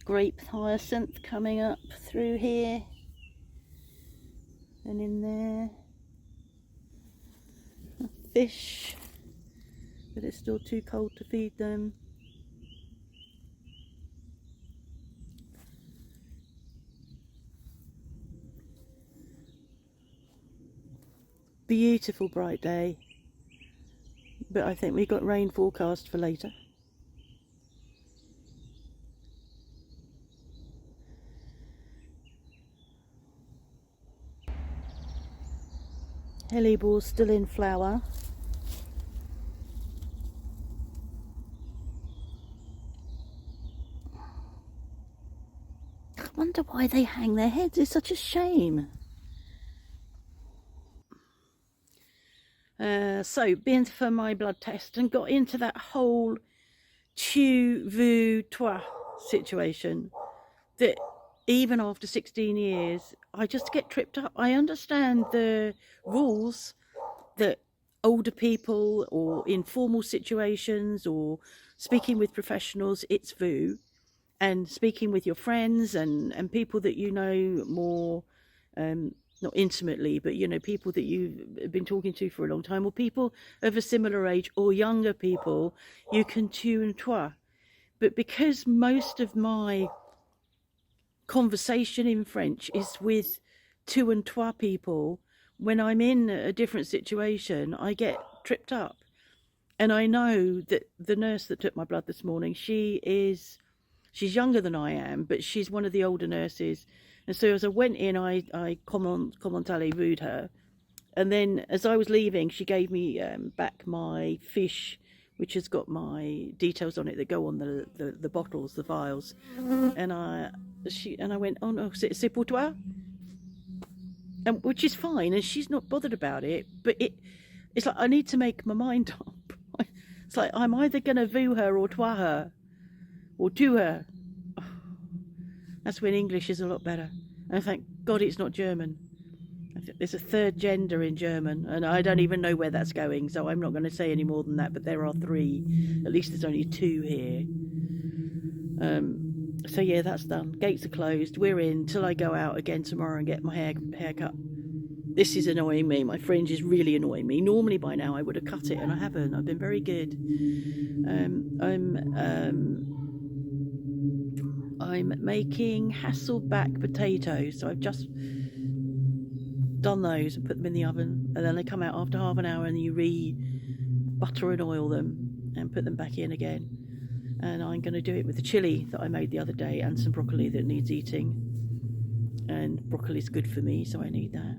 grape hyacinth coming up through here and in there. Fish, but it's still too cold to feed them. Beautiful bright day, but I think we got rain forecast for later. Hellebore still in flower. I wonder why they hang their heads. It's such a shame. So been for my blood test and got into that whole tu veux toi situation that even after 16 years I just get tripped up. I understand the rules that older people or in formal situations or speaking with professionals, it's vous, and speaking with your friends and people that you know more not intimately, but you know, people that you've been talking to for a long time, or people of a similar age or younger people, you can tu and toi. But because most of my conversation in French is with tu and toi people, when I'm in a different situation, I get tripped up. And I know that the nurse that took my blood this morning, she's younger than I am, but she's one of the older nurses. And so as I went in, I commentaly-vooed her. And then as I was leaving, she gave me back my fish, which has got my details on it that go on the bottles, the vials. And I went, oh no, c'est pour toi? And, which is fine, and she's not bothered about it. But it's like I need to make my mind up. It's like I'm either going to voo her or toi her. Or to her. Oh, that's when English is a lot better. And thank God it's not German. There's a third gender in German, and I don't even know where that's going, so I'm not going to say any more than that, but there are 3. At least there's only 2 here. So yeah, that's done. Gates are closed. We're in till I go out again tomorrow and get my hair cut. This is annoying me. My fringe is really annoying me. Normally by now I would have cut it, and I haven't. I've been very good. I'm making Hasselback potatoes, so I've just done those and put them in the oven, and then they come out after half an hour, and you butter and oil them and put them back in again. And I'm going to do it with the chili that I made the other day and some broccoli that needs eating, and broccoli's good for me, so I need that.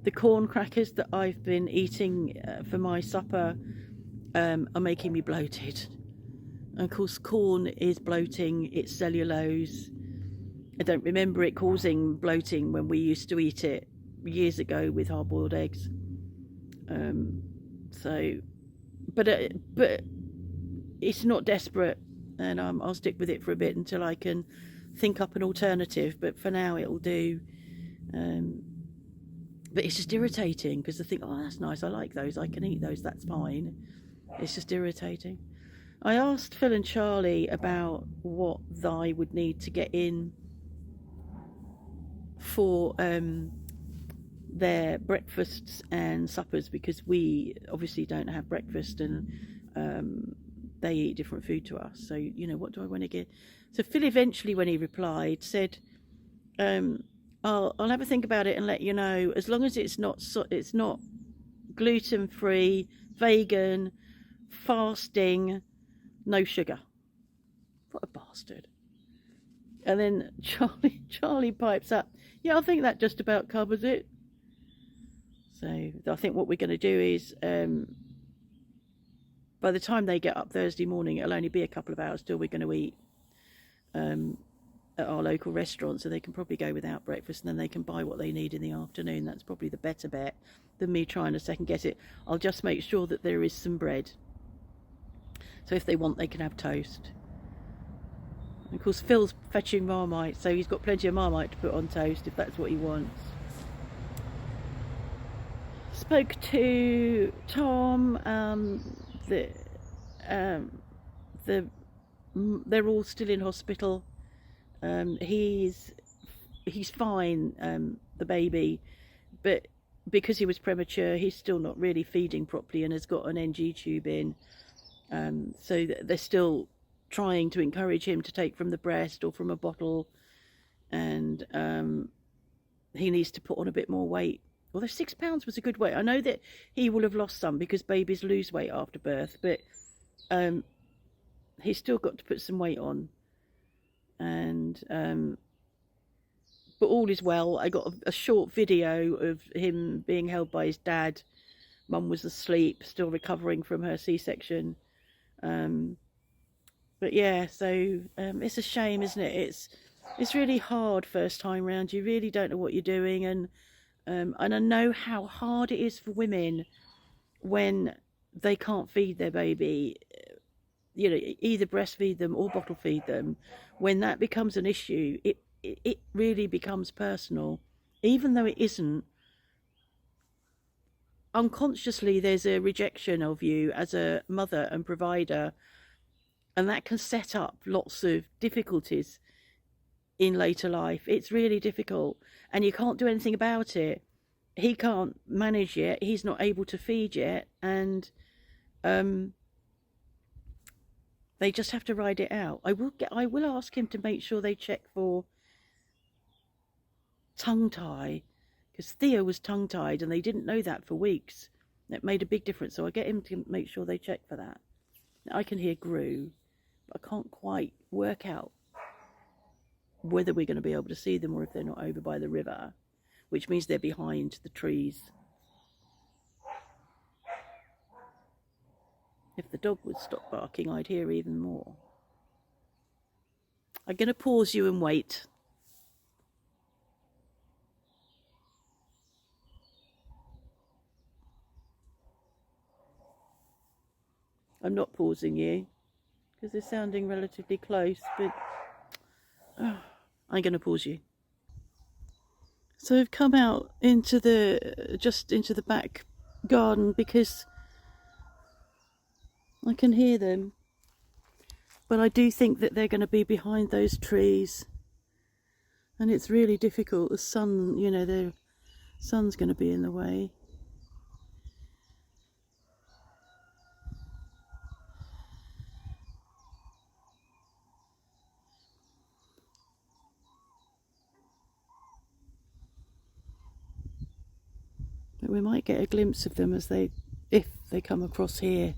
The corn crackers that I've been eating for my supper are making me bloated. And of course, corn is bloating, it's cellulose. I don't remember it causing bloating when we used to eat it years ago with hard-boiled eggs. But it's not desperate, and I'll stick with it for a bit until I can think up an alternative. But for now, it'll do. But it's just irritating because I think, oh, that's nice, I like those, I can eat those, that's fine. It's just irritating. I asked Phil and Charlie about what I would need to get in for their breakfasts and suppers, because we obviously don't have breakfast, and they eat different food to us. So, you know, what do I want to get? So Phil eventually, when he replied, said, I'll have a think about it and let you know, as long as it's not gluten-free, vegan, fasting, no sugar. What a bastard. And then Charlie pipes up, yeah, I think that just about covers it. So I think what we're going to do is, by the time they get up Thursday morning, it'll only be a couple of hours till we're going to eat at our local restaurant, so they can probably go without breakfast, and then they can buy what they need in the afternoon. That's probably the better bet than me trying to second guess it. I'll just make sure that there is some bread, so if they want, they can have toast. And of course, Phil's fetching Marmite, so he's got plenty of Marmite to put on toast if that's what he wants. Spoke to Tom. They're all still in hospital. He's fine, the baby, but because he was premature, he's still not really feeding properly and has got an NG tube in. So they're still trying to encourage him to take from the breast or from a bottle, and he needs to put on a bit more weight. Although 6 pounds was a good weight. I know that he will have lost some because babies lose weight after birth, but he's still got to put some weight on. And but all is well. I got a short video of him being held by his dad. Mum was asleep, still recovering from her C-section. But yeah, so it's a shame, isn't it? It's really hard first time round. You really don't know what you're doing, and I know how hard it is for women when they can't feed their baby. You know, either breastfeed them or bottle feed them. When that becomes an issue, it really becomes personal, even though it isn't. Unconsciously, there's a rejection of you as a mother and provider, and that can set up lots of difficulties in later life. It's really difficult, and you can't do anything about it. He can't manage yet, he's not able to feed yet, and they just have to ride it out. I will ask him to make sure they check for tongue tie, because Theo was tongue tied and they didn't know that for weeks. It made a big difference, so I'll get him to make sure they check for that. Now, I can hear Grue, but I can't quite work out whether we're going to be able to see them or if they're not over by the river, which means they're behind the trees. If the dog would stop barking, I'd hear even more. I'm going to pause you and wait. I'm not pausing you because they're sounding relatively close, but I'm going to pause you. So I've come out into the back garden because I can hear them, but I do think that they're going to be behind those trees, and it's really difficult. The sun, you know, the sun's going to be in the way. But we might get a glimpse of them if they come across here.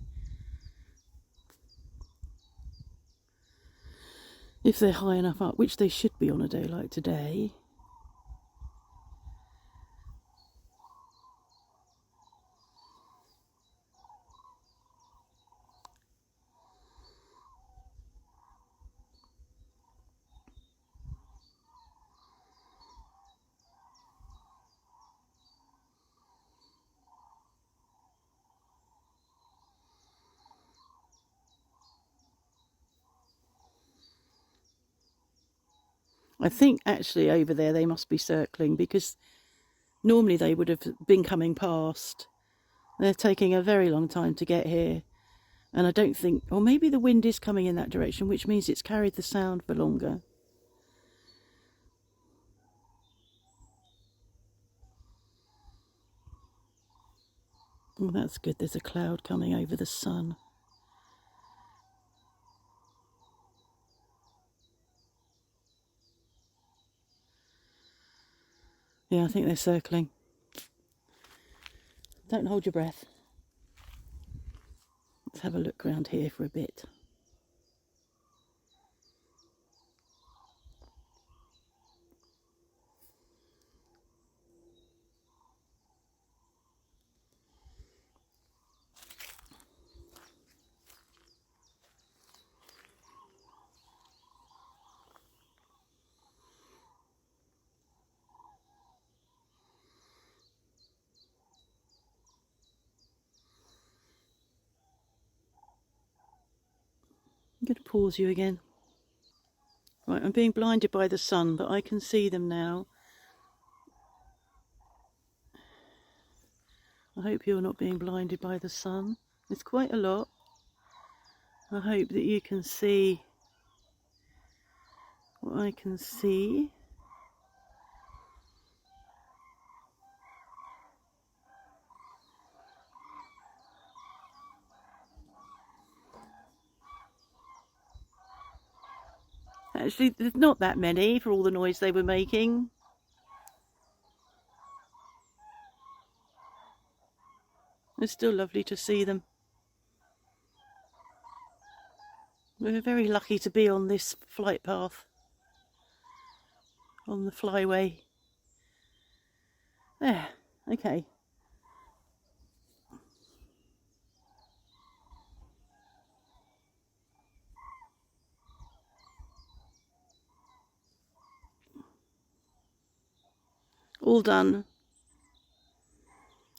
If they're high enough up, which they should be on a day like today. I think actually over there they must be circling, because normally they would have been coming past. They're taking a very long time to get here. And I don't think, or maybe the wind is coming in that direction, which means it's carried the sound for longer. Oh, that's good. There's a cloud coming over the sun. Yeah, I think they're circling. Don't hold your breath. Let's have a look around here for a bit. I'm going to pause you again. Right, I'm being blinded by the sun, but I can see them now. I hope you're not being blinded by the sun. It's quite a lot. I hope that you can see what I can see. Actually, there's not that many for all the noise they were making. It's still lovely to see them. We're very lucky to be on this flight path, on the flyway. There, okay. All done.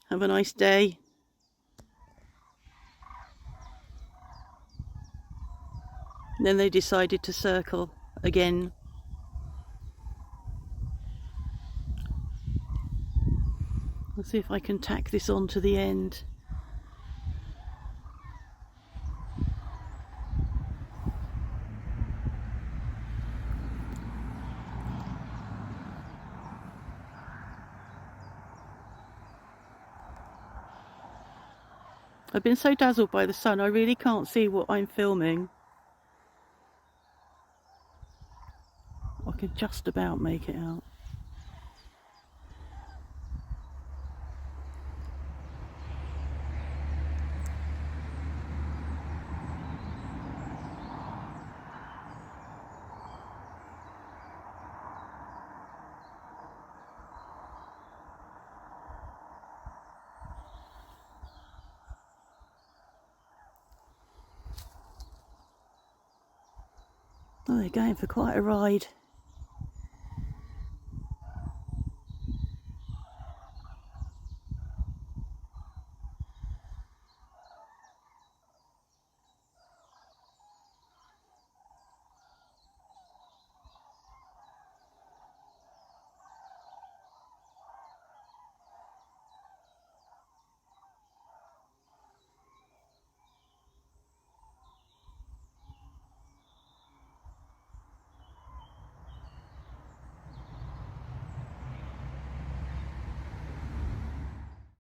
Have a nice day. Then they decided to circle again. I'll see if I can tack this on to the end. I've been so dazzled by the sun, I really can't see what I'm filming. I can just about make it out. Oh, they're going for quite a ride.